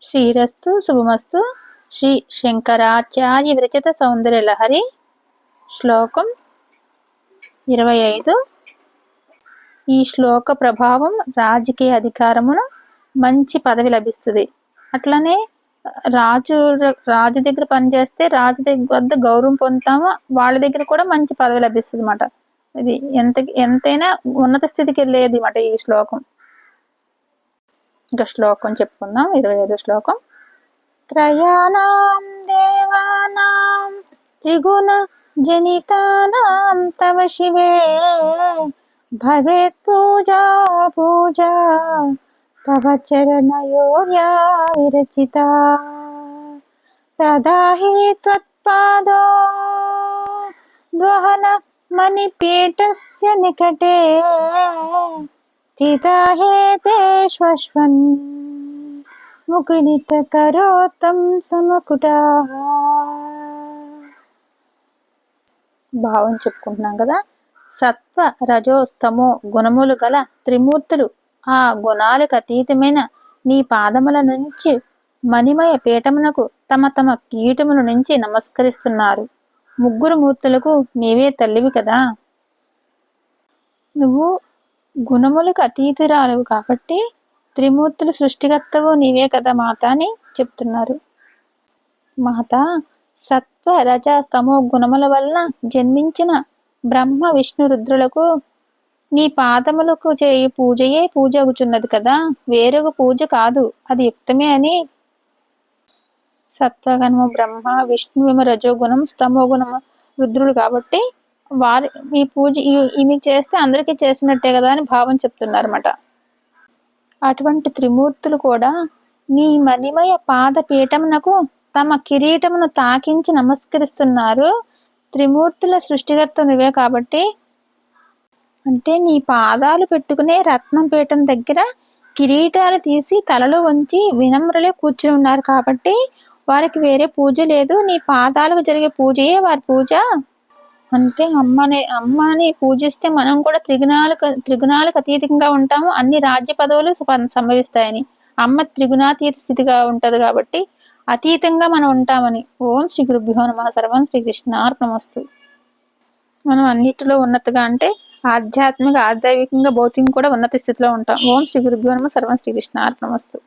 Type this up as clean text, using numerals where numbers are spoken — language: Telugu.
శ్రీరస్తు శుభమస్తు. శ్రీ శంకరాచార్య విరచిత సౌందర్యలహరి శ్లోకం 25. ఈ శ్లోక ప్రభావం రాజకీయ అధికారమును మంచి పదవి లభిస్తుంది. అట్లనే రాజు దగ్గర పనిచేస్తే రాజు వద్ద గౌరవం పొందుతాము, వాళ్ళ దగ్గర కూడా మంచి పదవి లభిస్తుంది అన్నమాట. ఇది ఎంతైనా ఉన్నత స్థితికి వెళ్ళేది అన్నమాట ఈ శ్లోకం. ఇంకా శ్లోకం చెప్పుకుందాం. 25వ శ్లోకం. త్రయాణం దేవానాం త్రిగుణ జనితానాం తవ శివే భవేత్ పూజా పూజా తవ చరణయోర్యా విరచితా తదా హి త్వత్పాదో ద్వహన మణిపీఠస్య నికటే స్థితా హేతేష్వశ్వన్ ముకులిత కరోతం సమకుటా. భావం చెప్పుకుంటున్నాం కదా. సత్వ రజోస్తమో గుణములు గల త్రిమూర్తులు ఆ గుణాలకు అతీతమైన నీ పాదముల నుంచి మణిమయ పీఠమునకు తమ తమ కీటముల నుంచి నమస్కరిస్తున్నారు. ముగ్గురు మూర్తులకు నీవే తల్లివి కదా. నువ్వు గుణములకు అతీతురాలు కాబట్టి త్రిమూర్తుల సృష్టికర్తవు నీవే కదా మాత అని చెప్తున్నారు. మాత, సత్వ రజ స్తమో గుణముల వలన జన్మించిన బ్రహ్మ విష్ణు రుద్రులకు నీ పాదములకు చేయి పూజయే పూజ అగుచున్నది కదా, వేరొక పూజ కాదు, అది యుక్తమే అని. సత్వగుణము బ్రహ్మ, విష్ణువేమో రజోగుణం, స్తమో గుణము రుద్రుడు కాబట్టి వారు ఈ పూజ ఇవి చేస్తే అందరికీ చేసినట్టే కదా అని భావం చెప్తున్నారు అన్నమాట. అటువంటి త్రిమూర్తులు కూడా నీ మణిమయ పాద పీఠమునకు తమ కిరీటమును తాకించి నమస్కరిస్తున్నారు. త్రిమూర్తుల సృష్టికర్త నువ్వే కాబట్టి, అంటే నీ పాదాలు పెట్టుకునే రత్నం పీఠం దగ్గర కిరీటాలు తీసి తలలో వంచి వినమ్రులే కూర్చుని ఉన్నారు కాబట్టి వారికి వేరే పూజ లేదు. నీ పాదాలకు జరిగే పూజయే వారి పూజ. అంటే అమ్మని పూజిస్తే మనం కూడా త్రిగుణాలకు అతీతంగా ఉంటాము, అన్ని రాజ్య పదవులు సంభవిస్తాయని. అమ్మ త్రిగుణాతీత స్థితిగా ఉంటది కాబట్టి అతీతంగా మనం ఉంటామని. ఓం శ్రీ గురుభ్యో నమః. సర్వం శ్రీకృష్ణార్పణమస్తు. మనం అన్నిటిలో ఉన్నతగా అంటే ఆధ్యాత్మిక, ఆధ్యాత్మికంగా, భౌతికంగా కూడా ఉన్నత స్థితిలో ఉంటాం. ఓం శ్రీ గురుభ్యో నమః. సర్వం శ్రీకృష్ణార్పణమస్తు.